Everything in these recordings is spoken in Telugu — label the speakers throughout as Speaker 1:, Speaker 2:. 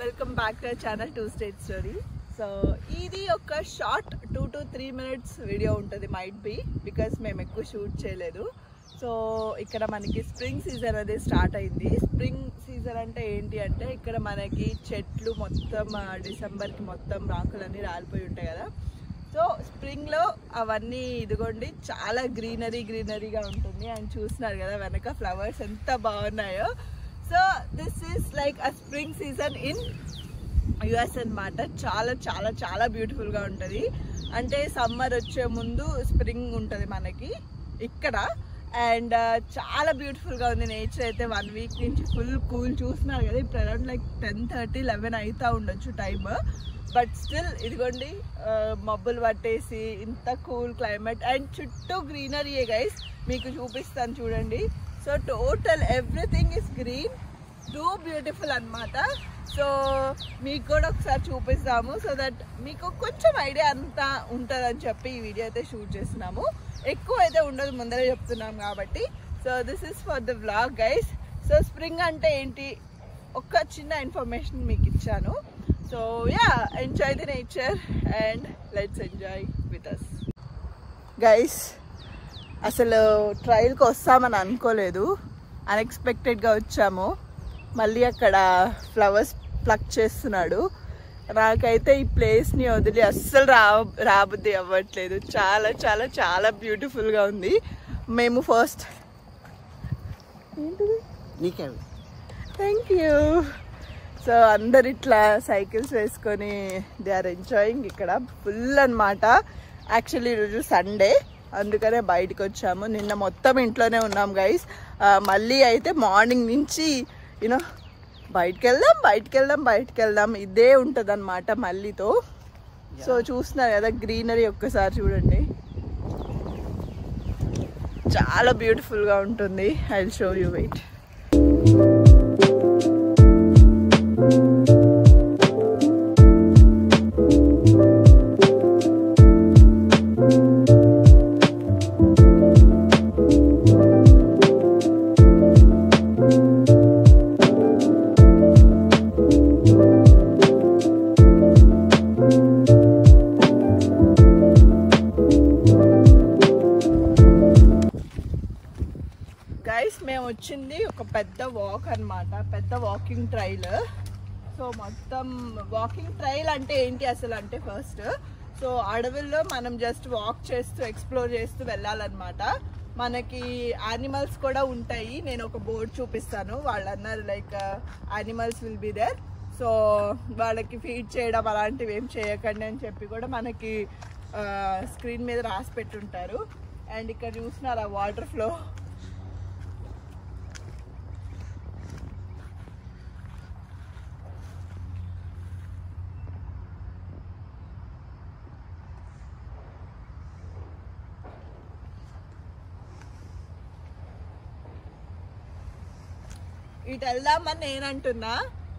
Speaker 1: Welcome back to channel 2 state story. So ఇది ఒక షార్ట్ 2 to 3 minutes వీడియో ఉంటుంది, మైట్ బి, బికాస్ మేము ఎక్కువ షూట్ చేయలేదు. సో ఇక్కడ మనకి స్ప్రింగ్ సీజన్ అనేది స్టార్ట్ అయింది. స్ప్రింగ్ సీజన్ అంటే ఏంటి అంటే ఇక్కడ మనకి చెట్లు మొత్తం డిసెంబర్కి మొత్తం ఆకులన్నీ రాలిపోయి ఉంటాయి కదా. సో స్ప్రింగ్లో అవన్నీ ఇదిగోండి చాలా గ్రీనరీగా ఉంటుంది. అండ్ చూస్తున్నారు కదా వెనక ఫ్లవర్స్ ఎంత బాగున్నాయో. So this is like a spring season in US అన్నమాట. చాలా చాలా చాలా బ్యూటిఫుల్గా ఉంటుంది. అంటే సమ్మర్ వచ్చే ముందు స్ప్రింగ్ ఉంటుంది మనకి ఇక్కడ. అండ్ చాలా బ్యూటిఫుల్గా ఉంది నేచర్ అయితే. 1 week నుంచి ఫుల్ కూల్. చూస్తున్నారు కదా ఇప్పుడు అరౌండ్ లైక్ 10:30, 11 అవుతా ఉండొచ్చు టైమ్. బట్ స్టిల్ ఇదిగోండి మబ్బులు పట్టేసి ఇంత కూల్ క్లైమేట్ అండ్ చుట్టూ గ్రీనరీయే గైస్. మీకు చూపిస్తాను చూడండి. So total everything is green, two beautiful అన్నమాట. సో మీకు కూడా ఒకసారి చూపిస్తాము సో దట్ మీకు కొంచెం ఐడియా అంతా ఉంటుందని చెప్పి ఈ వీడియో అయితే షూట్ చేస్తున్నాము. ఎక్కువ అయితే ఉండదు, ముందరే చెప్తున్నాం కాబట్టి. So this is for the vlog guys. So spring అంటే ఏంటి ఒక చిన్న ఇన్ఫర్మేషన్ మీకు ఇచ్చాను. So ya, enjoy the nature and let's enjoy with us guys. అసలు ట్రైల్కి వస్తామని అనుకోలేదు, అన్ఎక్స్పెక్టెడ్గా వచ్చాము. మళ్ళీ అక్కడ ఫ్లవర్స్ ప్లక్ చేస్తున్నాడు. నాకైతే ఈ ప్లేస్ని వదిలి అస్సలు రాబుద్ది అవ్వట్లేదు. చాలా చాలా చాలా బ్యూటిఫుల్గా ఉంది. మేము ఫస్ట్ ఏంటిది థ్యాంక్ యూ. సో అందరు ఇట్లా సైకిల్స్ వేసుకొని దే ఆర్ ఎంజాయింగ్ ఇక్కడ ఫుల్ అన్నమాట. యాక్చువల్లీ ఈరోజు సండే, అందుకనే బయటకు వచ్చాము. నిన్న మొత్తం ఇంట్లోనే ఉన్నాం గైస్. మళ్ళీ అయితే మార్నింగ్ నుంచి యూనో బయటికి వెళ్దాం ఇదే ఉంటుంది అన్నమాట మళ్ళీతో. సో చూస్తున్నారు కదా గ్రీనరీ, ఒక్కసారి చూడండి, చాలా బ్యూటిఫుల్గా ఉంటుంది. I will show you, wait. మేము వచ్చింది ఒక పెద్ద వాక్ అన్నమాట, పెద్ద వాకింగ్ ట్రైల్. సో మొత్తం వాకింగ్ ట్రైల్ అంటే ఏంటి అసలు అంటే ఫస్ట్ సో అడవుల్లో మనం జస్ట్ వాక్ చేస్తూ ఎక్స్ప్లోర్ చేస్తూ వెళ్ళాలన్నమాట. మనకి యానిమల్స్ కూడా ఉంటాయి. నేను ఒక బోర్డ్ చూపిస్తాను. వాళ్ళు అన్నారు like animals will be there. So వాళ్ళకి ఫీడ్ చేయడం అలాంటివి ఏం చేయకండి అని చెప్పి కూడా మనకి స్క్రీన్ మీద రాసి పెట్టుంటారు. అండ్ ఇక్కడ చూస్తున్నారు ఆ వాటర్ ఫ్లో. ఇటు వెళ్దామని నేను అంటున్నా,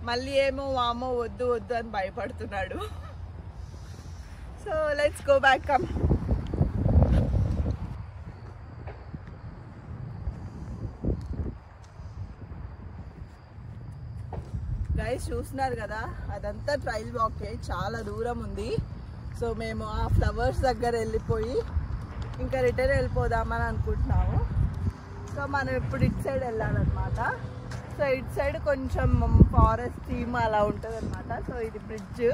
Speaker 1: మళ్ళీ ఏమో వామో వద్దు అని భయపడుతున్నాడు. So let's go back. Come guys, చూస్తున్నారు కదా అదంతా ట్రైల్ వాకే, చాలా దూరం ఉంది. సో మేము ఆ ఫ్లవర్స్ దగ్గర వెళ్ళిపోయి ఇంకా రిటర్న్ వెళ్ళిపోదామని అనుకుంటున్నాము. సో మనం ఇప్పుడు ఇటు సైడ్ వెళ్ళాలన్నమాట. సో ఇటు సైడ్ కొంచెం ఫారెస్ట్ థీమ్ అలా ఉంటుంది అనమాట. సో ఇది బ్రిడ్జ్.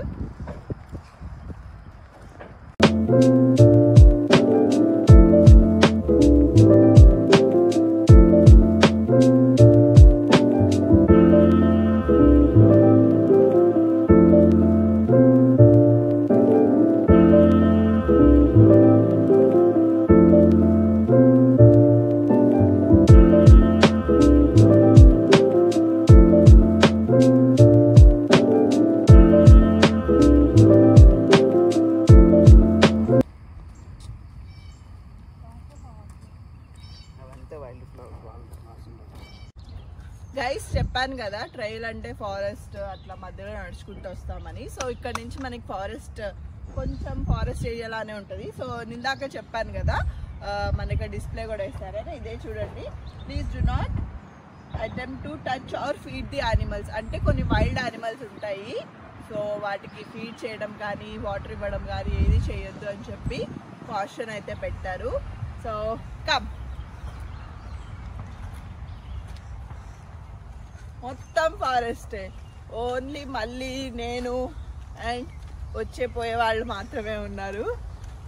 Speaker 1: గైస్ చెప్పాను కదా ట్రైల్ అంటే ఫారెస్ట్ అట్లా మధ్యలో నడుచుకుంటూ వస్తామని. సో ఇక్కడ నుంచి మనకి ఫారెస్ట్ కొంచెం ఫారెస్ట్ ఏరియాలానే ఉంటుంది. సో నిందాక చెప్పాను కదా మనకి డిస్ప్లే కూడా వేస్తారని, ఇదే చూడండి. Please do not attempt to touch or feed the animals. అంటే కొన్ని వైల్డ్ యానిమల్స్ ఉంటాయి, సో వాటికి ఫీడ్ చేయడం కానీ వాటర్ ఇవ్వడం కానీ ఏది చేయొద్దు అని చెప్పి కాషన్ అయితే పెట్టారు. సో కమ్, మొత్తం ఫారెస్టే, ఓన్లీ మళ్ళీ నేను అండ్ వచ్చే పోయే వాళ్ళు మాత్రమే ఉన్నారు.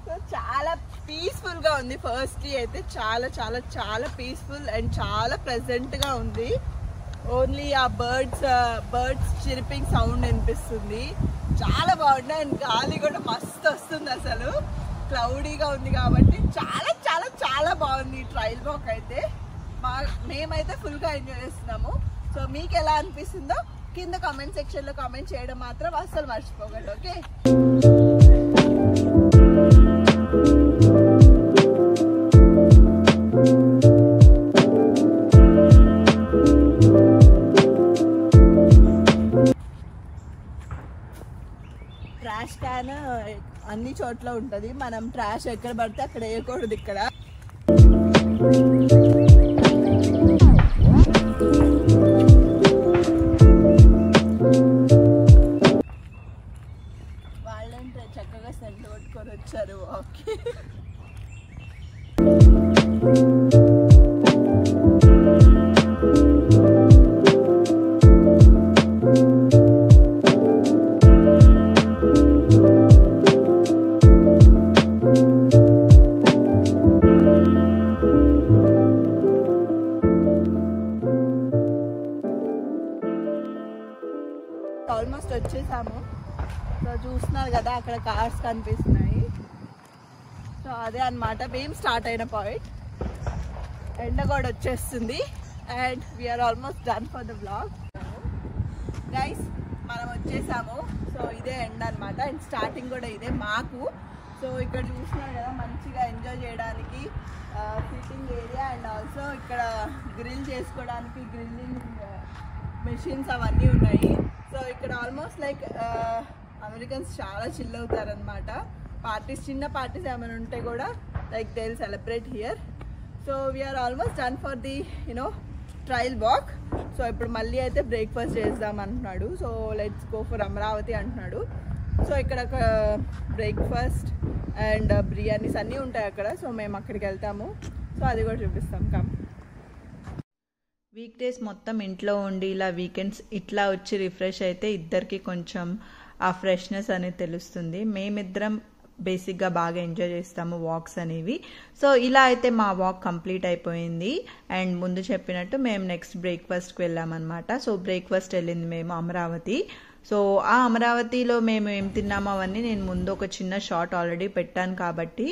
Speaker 1: సో చాలా పీస్ఫుల్గా ఉంది. ఫస్ట్ డే అయితే చాలా చాలా చాలా పీస్ఫుల్ అండ్ చాలా ప్లెజెంట్గా ఉంది. ఓన్లీ ఆ బర్డ్స్ చిరిపింగ్ సౌండ్ వినిపిస్తుంది, చాలా బాగుంది. అండ్ గాలి కూడా మస్తు వస్తుంది, అసలు క్లౌడీగా ఉంది కాబట్టి చాలా చాలా చాలా బాగుంది ఈ ట్రైల్ వాక్ అయితే. మేమైతే ఫుల్గా ఎంజాయ్ చేస్తున్నాము. సో మీకు ఎలా అనిపిస్తుందో కింద కామెంట్ సెక్షన్లో కామెంట్ చేయడం మాత్రం అస్సలు మర్చిపోకండి. ఓకే, ట్రాష్ క్యాన్ అన్ని చోట్ల ఉంటుంది, మనం ట్రాష్ ఎక్కడ పడితే అక్కడ వేయకూడదు. ఇక్కడ వాళ్ళంటే చక్కగా సెంటర్ పట్టుకొని వచ్చారు. ఓకే, ఆల్మోస్ట్ వచ్చేసాము. సో చూస్తున్నారు కదా అక్కడ కార్స్ కనిపిస్తున్నాయి. సో అదే అన్నమాట మేము స్టార్ట్ అయిన పాయింట్. ఎండ కూడా వచ్చేస్తుంది and we're almost done for the vlog. Guys మనం వచ్చేసాము. సో ఇదే ఎండ అనమాట అండ్ స్టార్టింగ్ కూడా ఇదే మాకు. సో ఇక్కడ చూస్తున్నారు కదా మంచిగా ఎంజాయ్ చేయడానికి సిట్టింగ్ ఏరియా అండ్ ఆల్సో ఇక్కడ గ్రిల్ చేసుకోవడానికి గ్రిల్లింగ్ మెషిన్స్ అవన్నీ ఉన్నాయి. సో ఇక్కడ ఆల్మోస్ట్ లైక్ అమెరికన్స్ చాలా చిల్ అవుతారనమాట. పార్టీస్, చిన్న పార్టీస్ ఏమైనా ఉంటే కూడా like they will celebrate here. So we're almost done for the trail walk. So ఇప్పుడు మళ్ళీ అయితే బ్రేక్ఫాస్ట్ చేద్దాం అంటున్నాడు. So let's go for Amaravati అంటున్నాడు. సో ఇక్కడ ఒక బ్రేక్ఫాస్ట్ అండ్ బిర్యానీస్ అన్నీ ఉంటాయి అక్కడ. సో మేము అక్కడికి వెళ్తాము. సో అది కూడా చూపిస్తాం. కమ్.
Speaker 2: వీక్ డేస్ మొత్తం ఇంట్లో ఉండి ఇలా వీకెండ్స్ ఇట్లా వచ్చి రిఫ్రెష్ అయితే ఇద్దరికి కొంచెం ఆ ఫ్రెష్నెస్ అనేది తెలుస్తుంది. మేమిద్దరం బేసిక్గా బాగా ఎంజాయ్ చేస్తాము వాక్స్ అనేవి. సో ఇలా అయితే మా వాక్ కంప్లీట్ అయిపోయింది. అండ్ ముందు చెప్పినట్టు మేము నెక్స్ట్ బ్రేక్ఫాస్ట్కి వెళ్ళామన్నమాట. సో బ్రేక్ఫాస్ట్ వెళ్ళింది మేము అమరావతి. సో ఆ అమరావతిలో మేము ఏం తిన్నామో అవన్నీ నేను ముందు ఒక చిన్న షార్ట్ ఆల్రెడీ పెట్టాను కాబట్టి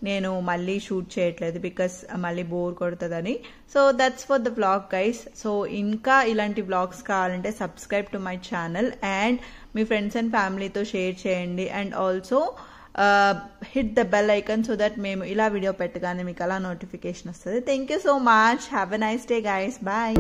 Speaker 2: నేను మళ్ళీ షూట్ చేయట్లేదు, బికాస్ మళ్ళీ బోర్ కొడుతుందని. So that's for the vlog guys. So ఇంకా ఇలాంటి వ్లాగ్స్ కావాలంటే subscribe to my channel and మీ ఫ్రెండ్స్ అండ్ ఫ్యామిలీతో షేర్ చేయండి. And also hit the bell icon so that మేము ఇలా వీడియో పెట్టగానే మీకు అలా నోటిఫికేషన్ వస్తుంది. Thank you so much. Have a nice day guys. Bye.